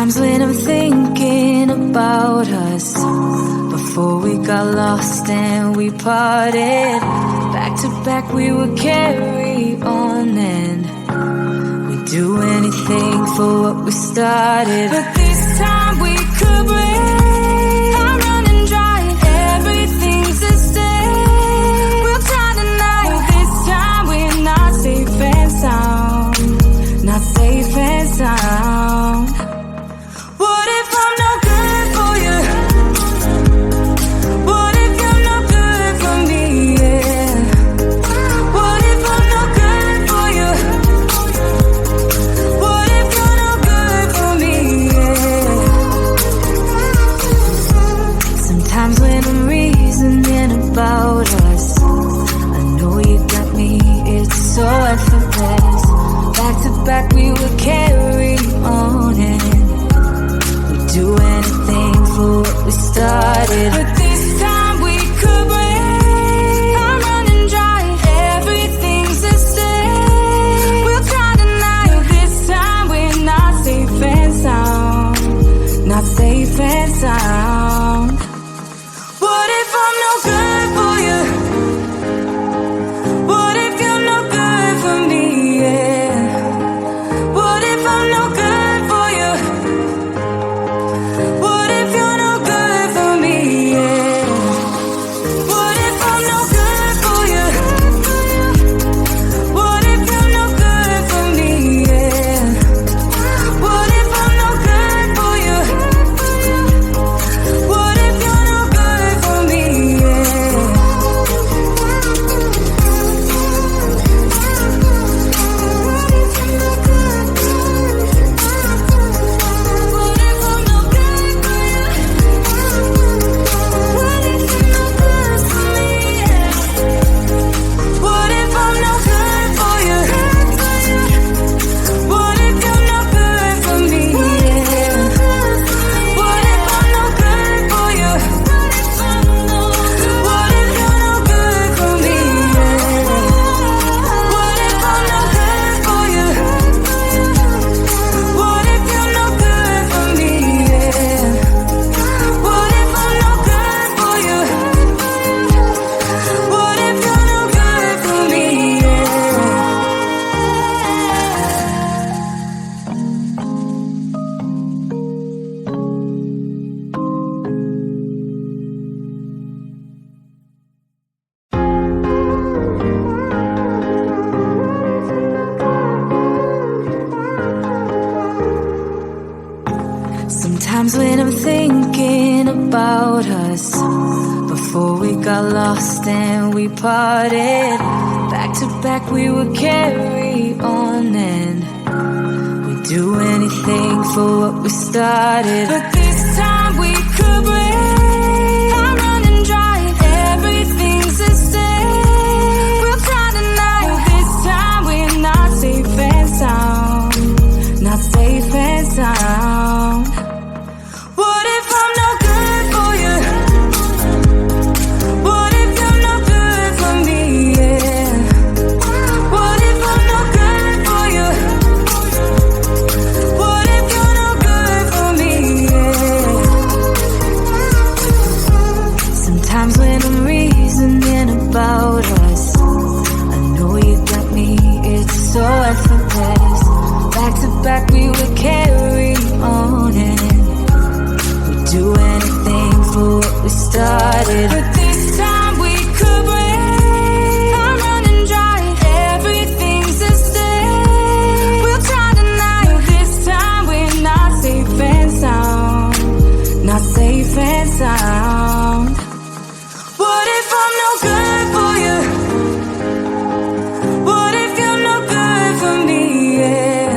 Sometimes when I'm thinking about us, before we got lost and we parted, back to back we would carry on and we'd do anything for what we started. But this time we could break. I'm running dry, everything's the same. We'll try tonight, this time we're not safe and sound. Not safe and sound. What if I'm no good for you? What if you're no good for me? Yeah. What if I'm no good for you? What if you're no good for me? Yeah. Sometimes when I'm reasoning about us, I know you got me, it's so effortless. Back to back we would carry on and we'd do anything for what we started. But this time we could break. I'm running dry, everything's the same. We'll try tonight, this time we're not safe and sound. Not safe and sound. What if I'm no good for you? What if you're no good for me? Yeah. What if I'm no good for you? What if you're no good for me? Yeah. What if I'm no good for you? What if you're no good for me? Yeah. What if I'm no good for you? What if you're no good for me? Yeah. What if I'm no good for you? What if you're no good for me? Yeah. What if I'm no good for you? What if you're no good for me? Yeah. What if I'm no good for you? What if you're no good for me? Yeah. What if I'm no good for you? What if you're no good for me? Sometimes when I'm thinking about us, before we got lost and we parted, back to back we would carry on and we'd do anything for what we started. But this time we could break. I'm running dry, everything's the same. We'll try tonight, this time we're not safe and sound. Not safe and sound. What if I'm no good for you? What if you're no good for me? Yeah. What if I'm no good for you? What if you're no good for me? Yeah. Sometimes when I'm reasoning about us, I know you got me, it's so effortless. Back to back we would carry on and we'd do anything for what we started. But this time we could break. I'm running dry, everything's the same. We'll try tonight, this time we're not safe and sound. Not safe and sound. What if I'm no good for you? What if you're no good for me? Yeah.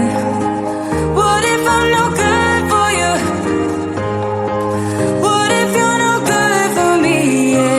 What if I'm no good for you? What if you're no good for me? Yeah.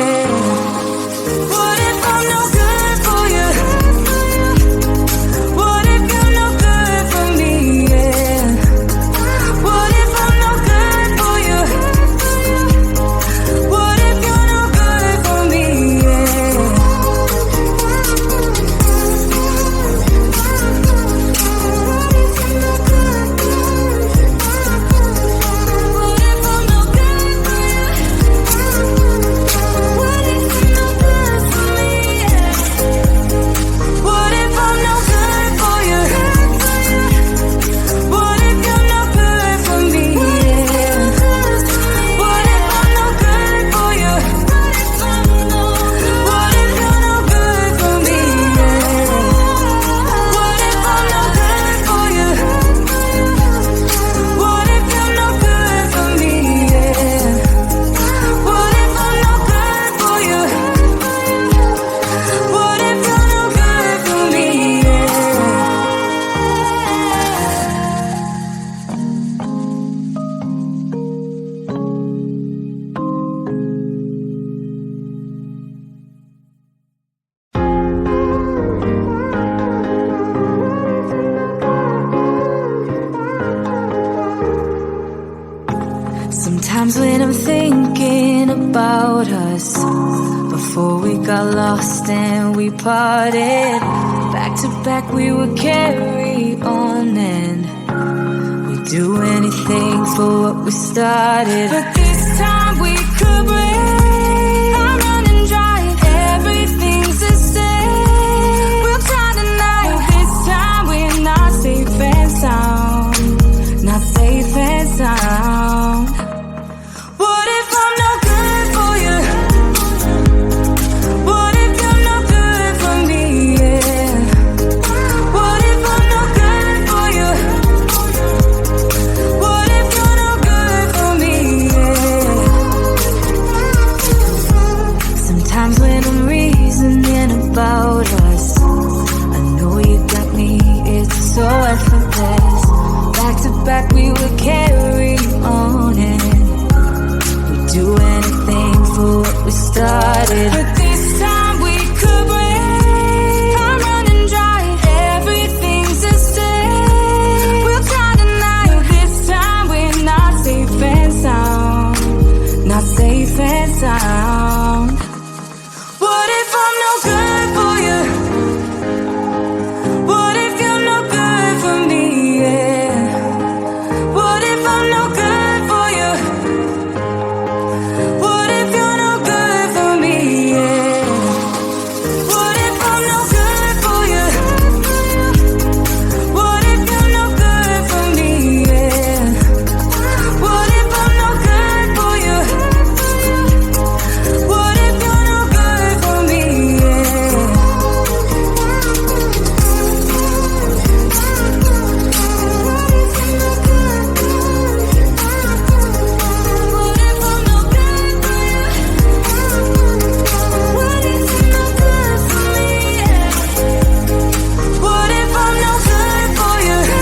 Sometimes when I'm thinking about us, before we got lost and we parted, back to back we would carry on and we'd do anything for what we started. But this time we could break. I'm running dry, everything's the same. We'll try tonight, this time we're not safe and sound. Not safe and sound. What if I'm no good for you? What if you're no good for me? Yeah. What if I'm no good for you? What if you're no good for me? Yeah. Sometimes when I'm reasoning about us, I know you got me, it's so effortless. Back to back we would carry on and do anything for what we started. But this time we could break. I'm running dry, everything's the same. We'll try tonight, this time we're not safe and sound. Not safe and sound. What if I'm no good for you? What if you're no good for me? Yeah. What if I'm no good for you? What if you're no good for me? Yeah. What if I'm no good for you? What if you're no good for me? Yeah. What if I'm no good for you? What if you're no good for me? Yeah. What if I'm no good for you? What if you're no good for me? Yeah. What if I'm no good for you?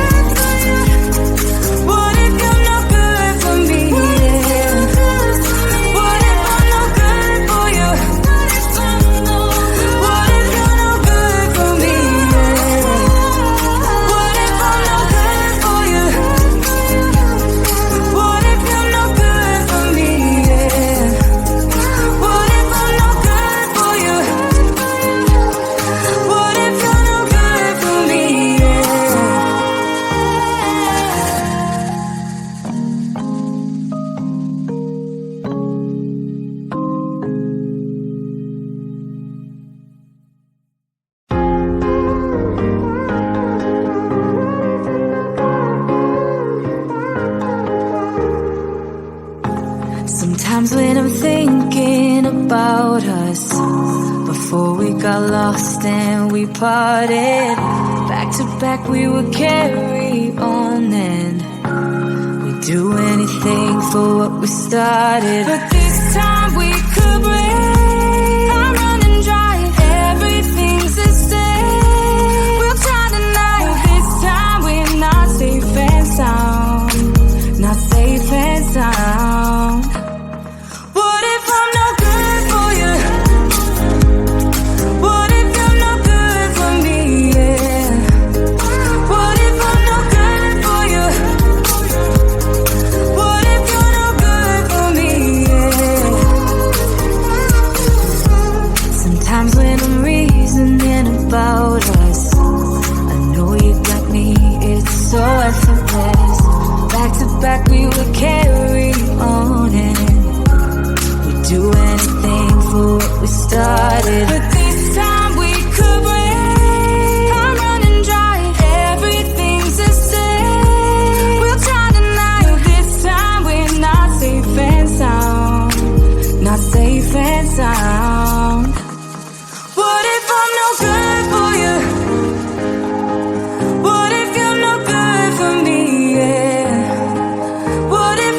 What if you're no good for me? Yeah. What if I'm no good for you? What if you're no good for me? Yeah. What if I'm no good for you? What if you're no good for me? Yeah. What if I'm no good for you? What if you're no good for me? Sometimes when I'm thinking about us, before we got lost and we parted, back to back we would carry on and we'd do anything for what we started. But this time we could break. I'm running dry, everything's the same. We'll try tonight, this time we're not safe and sound. Not safe and sound. What if I'm no good for you? What if you're no good for me? Yeah. What if I'm no good for you? What if you're no good for me? Yeah. Sometimes when I'm reasoning about us, I know you got me, it's so effortless. Back to back we would carry on and do anything for what we started. But this time we could break. I'm running dry, everything's the same. We'll try tonight, this time we're not safe and sound. Not safe and sound. What if I'm no good for you? What if you're no good for me? Yeah. What if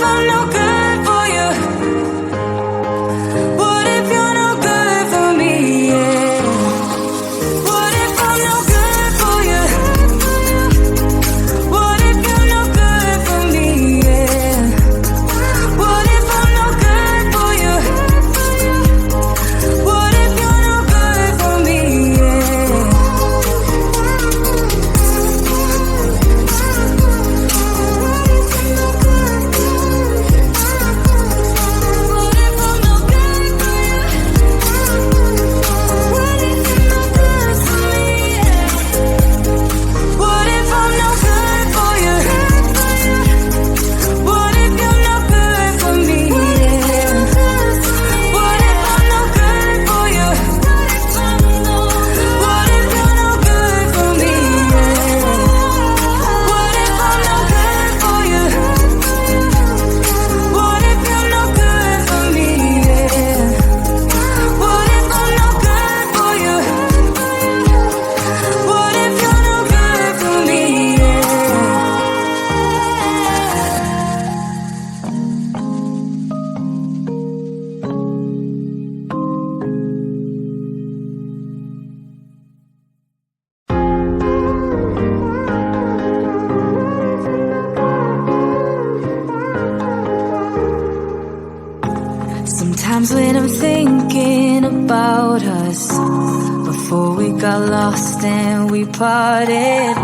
got lost and we parted.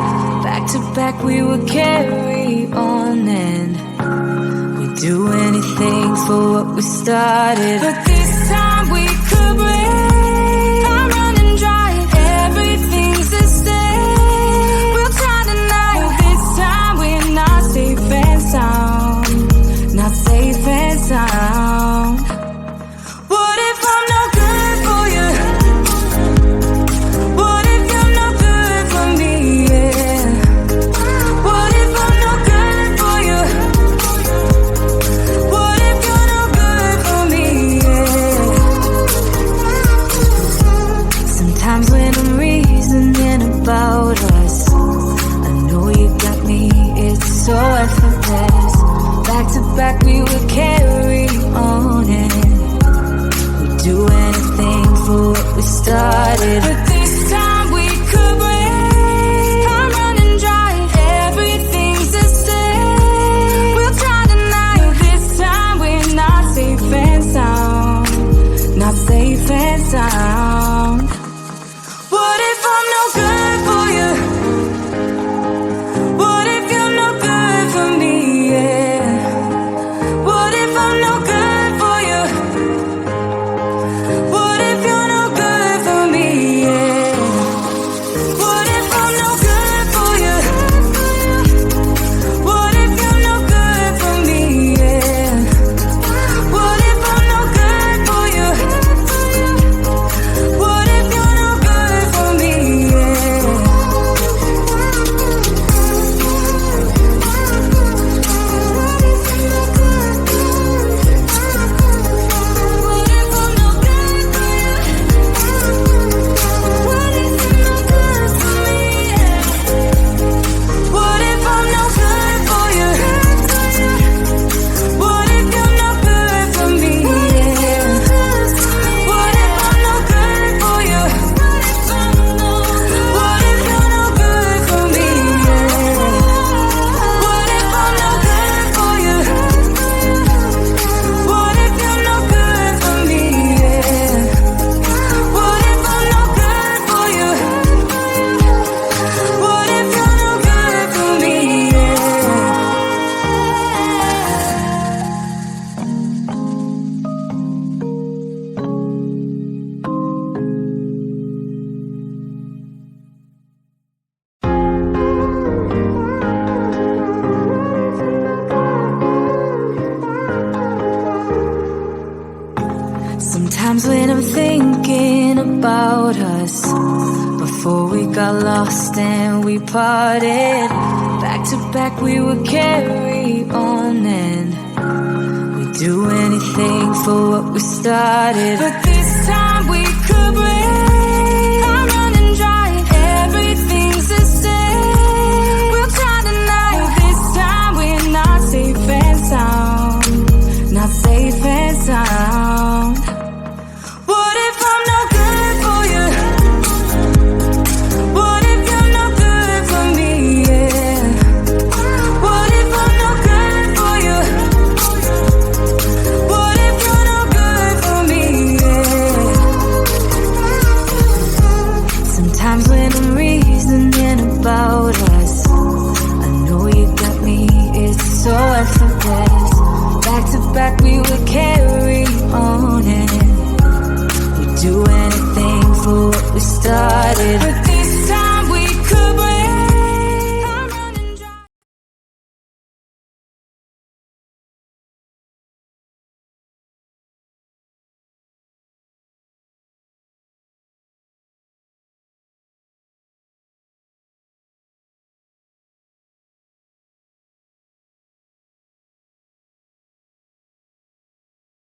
Back to back we would carry on and we'd do anything for what we started. But this time we could break. I'm running dry, everything's the same. We'll try tonight. This time we're not safe and sound. Not safe and sound. What if I'm no good for you? What if you're no good for me? Yeah. What if I'm no good for you? What if you're no good for me? Yeah. Sometimes when I'm reasoning about us, I know you got me, it's so effortless. Back to back we would carry on and we'd do anything for what we started. But this time we could break. I'm running dry, everything's the same. We'll try tonight. This time we're not safe and sound. Not safe and sound. What if I'm no good for you? What if you're no good for me? Yeah. What if I'm no good for you? What if you're no good for me? Yeah. What if I'm no good for you? What if you're no good for me? Yeah. What if I'm no good for you? What if you're no good for me? Yeah. What if I'm no good for you? What if you're no good for me? Yeah. What if I'm no good for you? What if you're no good for me? Yeah. What if I'm no good for you? What if you're no good for me? Yeah. What if I'm no good for you? What if you're no good for me? Sometimes when I'm thinking about us, before we got lost and we parted, back to back we would carry on and we'd do anything for what we started. But this time we could break. I'm running dry, everything's the same. We'll try tonight. This time we're not safe and sound. Not safe and sound. What if I'm no good for you? What if you're no good for me? Yeah. What if I'm no good for you? What if you're no good for me? Yeah. Sometimes when I'm reasoning about us, I know you got me, it's so effortless. Back to back we would carry on and we'd do anything for what we started. But